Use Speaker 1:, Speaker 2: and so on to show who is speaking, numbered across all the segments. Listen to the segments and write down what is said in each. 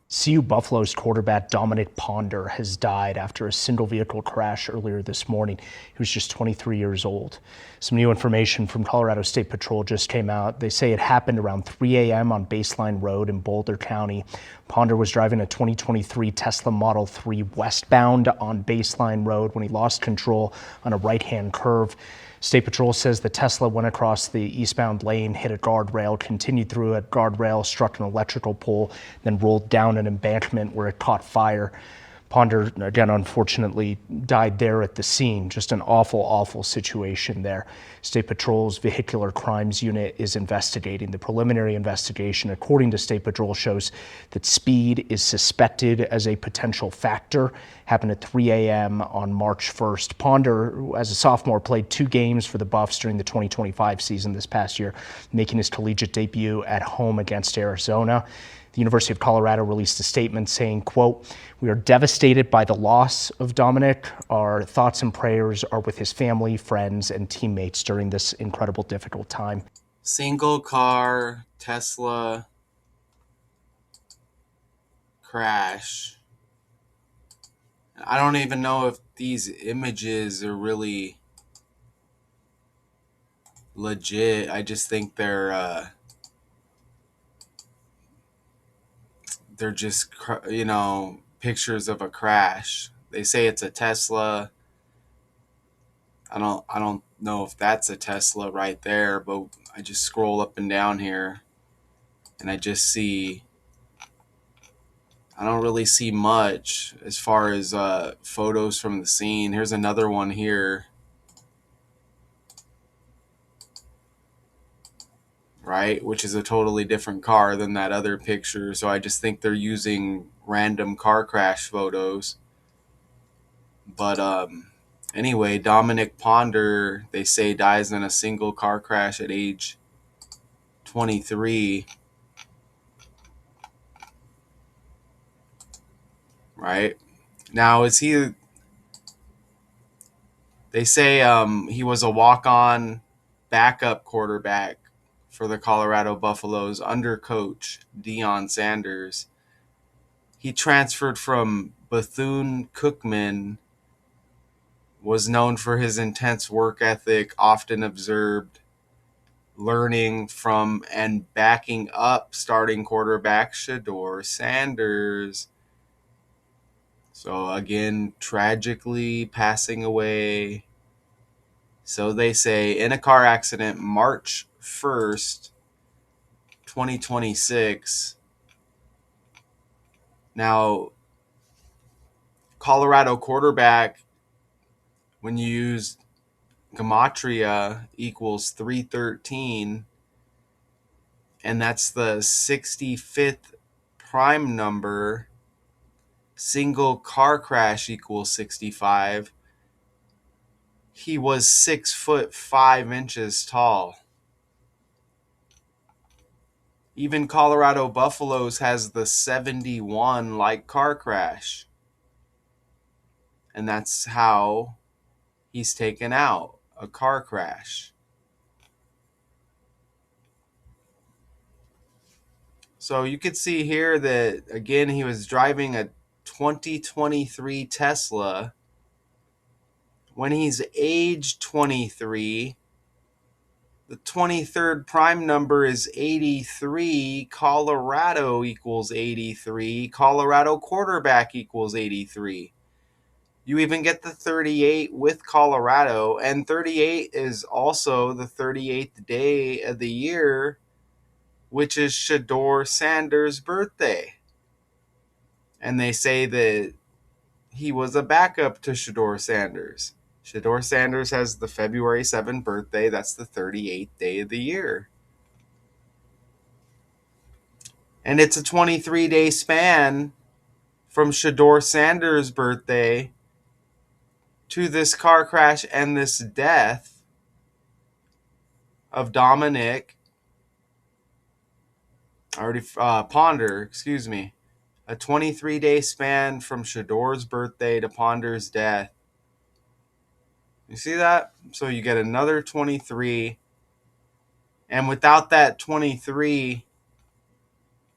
Speaker 1: CU Buffalo's quarterback Dominiq Ponder has died after a single vehicle crash earlier this morning. He was just 23 years old. Some new information from Colorado State Patrol just came out. They say it happened around 3 a.m. on Baseline Road in Boulder County. Ponder was driving a 2023 Tesla Model 3 westbound on Baseline Road when he lost control on a right-hand curve. State Patrol says the Tesla went across the eastbound lane, hit a guardrail, continued through a guardrail, struck an electrical pole, then rolled down an embankment where it caught fire. Ponder, again, unfortunately, died there at the scene. Just an awful, awful situation there. State Patrol's Vehicular Crimes Unit is investigating. The preliminary investigation, according to State Patrol, shows that speed is suspected as a potential factor. Happened at 3 a.m. on March 1st. Ponder, as a sophomore, played 2 games for the Buffs during the 2025 season this past year, making his collegiate debut at home against Arizona. The University of Colorado released a statement saying, quote, "We are devastated by the loss of Dominiq. Our thoughts and prayers are with his family, friends, and teammates during this incredible, difficult time."
Speaker 2: Single car Tesla crash. I don't even know if these images are really legit. I just think they're just pictures of a crash. They say it's a Tesla. I don't know if that's a Tesla right there, but I just scroll up and down here and I don't really see much as far as photos from the scene. Here's another one here, right? Which is a totally different car than that other picture. So I just think they're using random car crash photos. But anyway, Dominiq Ponder, they say, dies in a single car crash at age 23. Right? Now, they say he was a walk-on backup quarterback for the Colorado Buffaloes under coach Deion Sanders. He transferred from Bethune-Cookman, was known for his intense work ethic, often observed learning from and backing up starting quarterback Shedeur Sanders. So again, tragically passing away, so they say, in a car accident March 1st, 2026. Now, Colorado quarterback, when you use gematria, equals 313, and that's the 65th prime number. Single car crash equals 65. He was 6'5" tall. Even Colorado Buffaloes has the 71 like car crash. And that's how he's taken out, a car crash. So you could see here that, again, he was driving a 2023 Tesla. When he's age 23, the 23rd prime number is 83. Colorado equals 83. Colorado quarterback equals 83. You even get the 38 with Colorado, and 38 is also the 38th day of the year, which is Shedeur Sanders' birthday. And they say that he was a backup to Shedeur Sanders. Shedeur Sanders has the February 7th birthday. That's the 38th day of the year. And it's a 23-day span from Shedeur Sanders' birthday to this car crash and this death of Dominiq Ponder, excuse me. A 23-day span from Shedeur's birthday to Ponder's death. You see that? So you get another 23. And without that 23,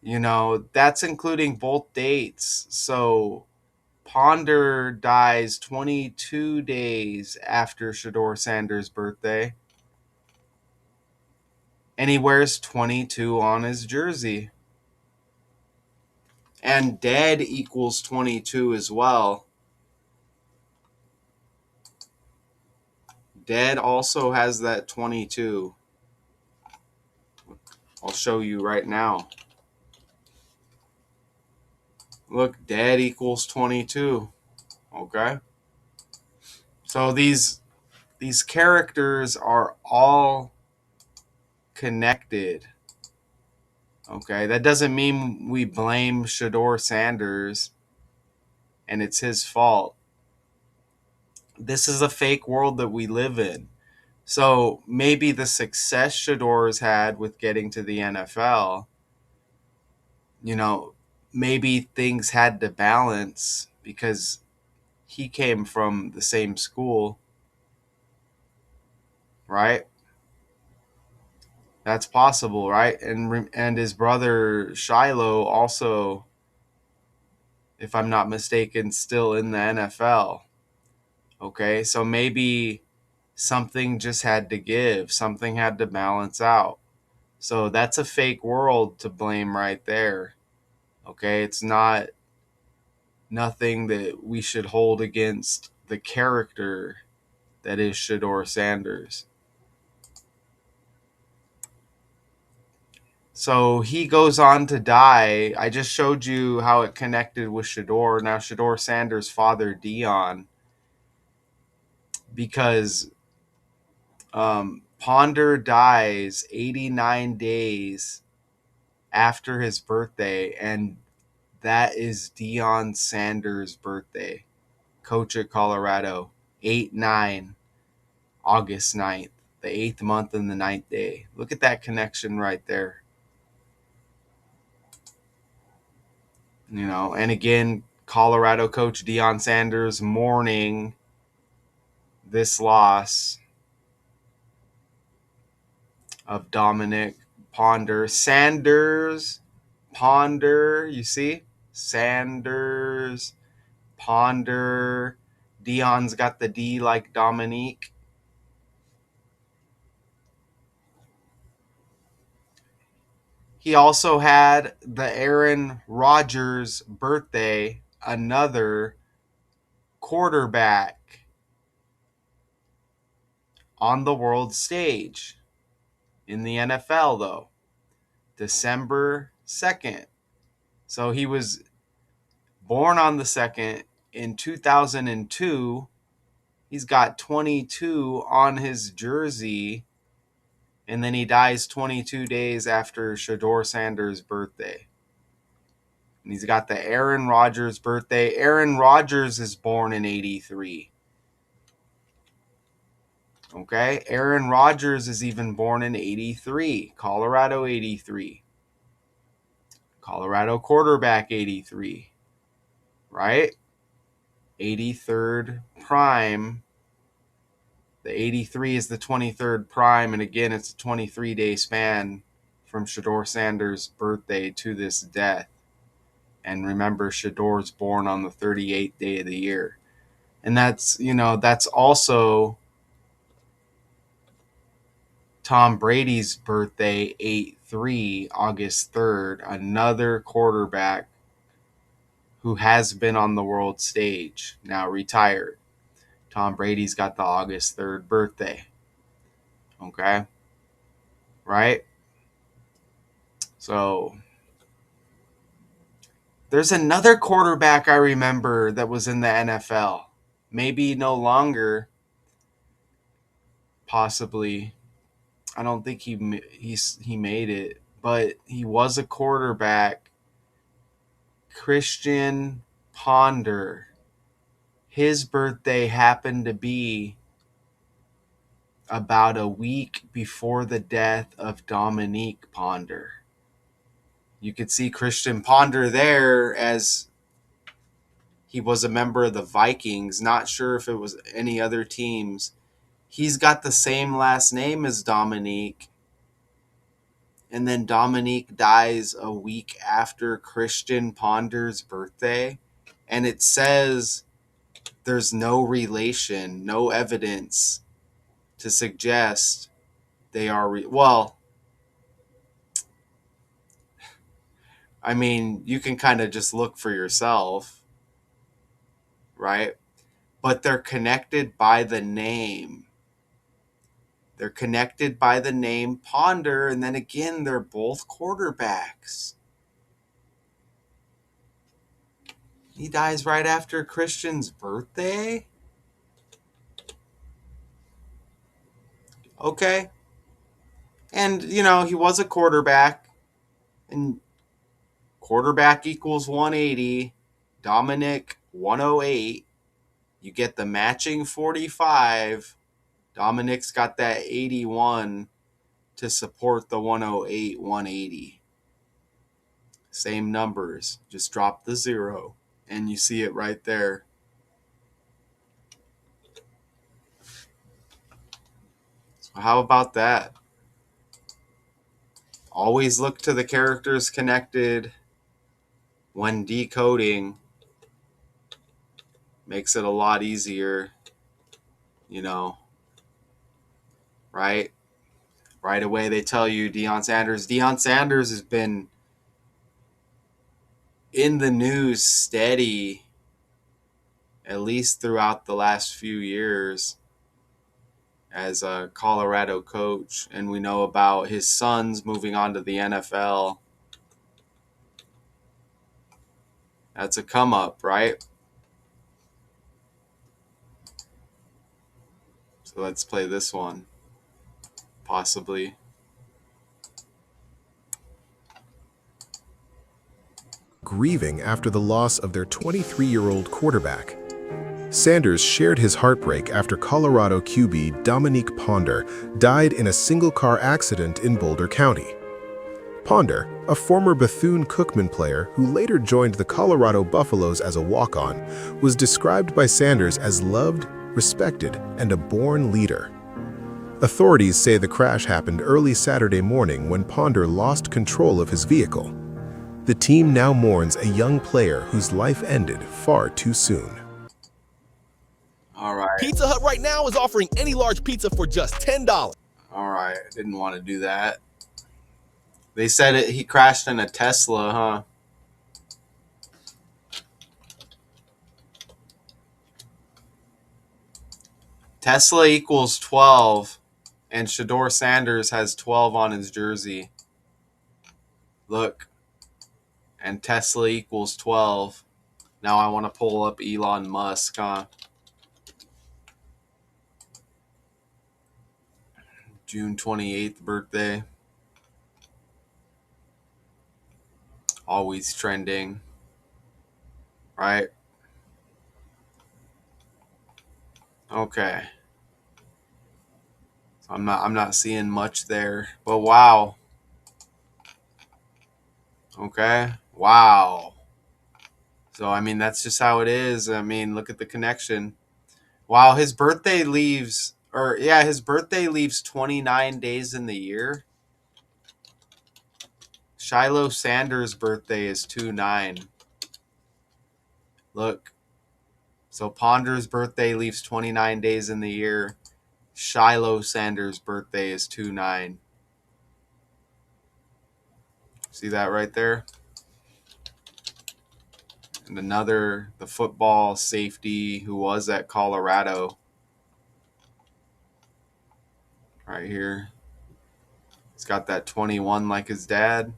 Speaker 2: That's including both dates. So Ponder dies 22 days after Shedeur Sanders' birthday, and he wears 22 on his jersey. And dead equals 22 as well. Dead also has that 22. I'll show you right now. Look, dead equals 22. Okay? So these characters are all connected. Okay? That doesn't mean we blame Shedeur Sanders and it's his fault. This is a fake world that we live in. So maybe the success Shedor's had with getting to the NFL, you know, maybe things had to balance because he came from the same school, right? That's possible, right? And his brother Shiloh also, if I'm not mistaken, still in the NFL. Okay, so maybe something just had to give, something had to balance out. So that's a fake world to blame right there. Okay, it's nothing that we should hold against the character that is Shedeur Sanders. So he goes on to die. I just showed you how it connected with Shedeur. Now Shedeur Sanders' father, Dion, because Ponder dies 89 days after his birthday, and that is Dion Sanders' birthday. Coach at Colorado, 8-9, August 9th, the 8th month and the 9th day. Look at that connection right there. And again, Colorado coach Deion Sanders mourning this loss of Dominiq Ponder. Sanders, Ponder, you see? Sanders, Ponder. Deion's got the D like Dominique. He also had the Aaron Rodgers birthday, another quarterback on the world stage in the NFL, though. December 2nd. So he was born on the 2nd in 2002. He's got 22 on his jersey, and then he dies 22 days after Shedeur Sanders' birthday. And he's got the Aaron Rodgers birthday. Aaron Rodgers is born in 83. Okay? Aaron Rodgers is even born in 83. Colorado 83. Colorado quarterback 83. Right? 83rd prime. The 83 is the 23rd prime. And again, it's a 23-day span from Shedeur Sanders' birthday to this death. And remember, Shedeur's born on the 38th day of the year. And that's also Tom Brady's birthday, 8-3, August 3rd, another quarterback who has been on the world stage, now retired. Tom Brady's got the August 3rd birthday. Okay? Right? So there's another quarterback I remember that was in the NFL. Maybe no longer, possibly. I don't think he made it, but he was a quarterback. Christian Ponder. His birthday happened to be about a week before the death of Dominiq Ponder. You could see Christian Ponder there as he was a member of the Vikings. Not sure if it was any other teams. He's got the same last name as Dominique. and then Dominiq dies a week after Christian Ponder's birthday, and it says there's no relation, no evidence to suggest they are well, I mean, you can kind of just look for yourself, right? But they're connected by the name. They're connected by the name Ponder, and then again, they're both quarterbacks. He dies right after Christian's birthday? Okay. And, he was a quarterback, and quarterback equals 180, Dominiq 108. You get the matching 45. Dominique's got that 81 to support the 108, 180. Same numbers, just drop the 0, and you see it right there. So how about that? Always look to the characters connected when decoding. Makes it a lot easier, right? Right away they tell you Deion Sanders. Deion Sanders has been in the news steady, at least throughout the last few years, as a Colorado coach. And we know about his sons moving on to the NFL. That's a come up, right? So let's play this one, possibly.
Speaker 3: Grieving after the loss of their 23-year-old quarterback. Sanders shared his heartbreak after Colorado QB Dominiq Ponder died in a single-car accident in Boulder County. Ponder, a former Bethune-Cookman player who later joined the Colorado Buffaloes as a walk-on, was described by Sanders as loved, respected, and a born leader. Authorities say the crash happened early Saturday morning when Ponder lost control of his vehicle. The team now mourns a young player whose life ended far too soon.
Speaker 2: All right.
Speaker 4: Pizza Hut right now is offering any large pizza for just $10.
Speaker 2: All right. Didn't want to do that. They said he crashed in a Tesla, huh? Tesla equals 12, and Shedeur Sanders has 12 on his jersey. Look. And Tesla equals 12. Now I want to pull up Elon Musk, huh? June 28th birthday. Always trending. Right? Okay. So I'm not seeing much there. But wow. Okay. Wow. So I mean that's just how it is. I mean, look at the connection. Wow, his birthday leaves 29 days in the year. Shiloh Sanders' birthday is 2/9. Look. So Ponder's birthday leaves 29 days in the year. Shiloh Sanders' birthday is 2/9. See that right there? And the football safety who was at Colorado. Right here. He's got that 21 like his dad.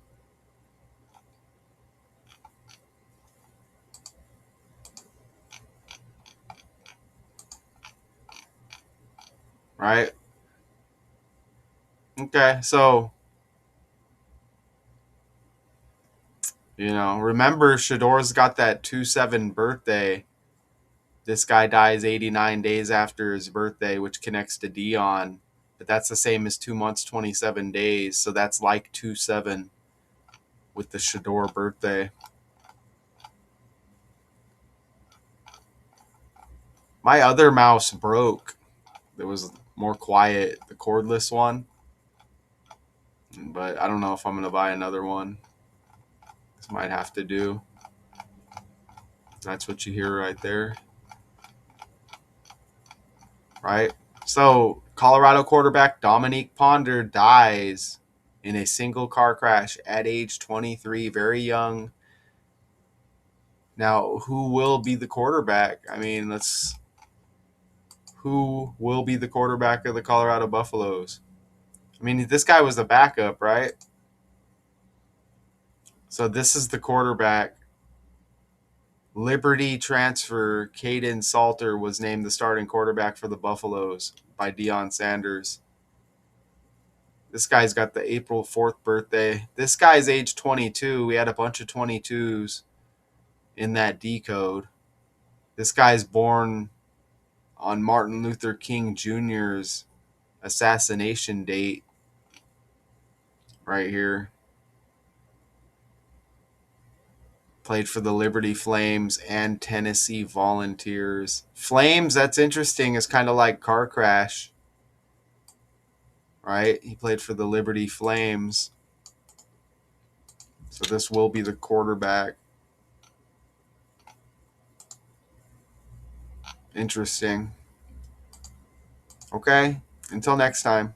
Speaker 2: Right? Okay, so remember Shedeur's got that 2/7 birthday. This guy dies 89 days after his birthday, which connects to Deion. But that's the same as 2 months, 27 days. So that's like 2/7 with the Shedeur birthday. My other mouse broke. It was more quiet, the cordless one. but I don't know if I'm going to buy another one. This might have to do. That's what you hear right there. Right? So, Colorado quarterback Dominiq Ponder dies in a single car crash at age 23, very young. Now, who will be the quarterback? I mean, who will be the quarterback of the Colorado Buffaloes? I mean, this guy was the backup, right? So this is the quarterback. Liberty transfer Caden Salter was named the starting quarterback for the Buffaloes by Deion Sanders. This guy's got the April 4th birthday. This guy's age 22. We had a bunch of 22s in that decode. This guy's born on Martin Luther King Jr.'s assassination date right here. Played for the Liberty Flames and Tennessee Volunteers. Flames, that's interesting. It's kind of like car crash, right? He played for the Liberty Flames. So this will be the quarterback. Interesting. Okay, until next time.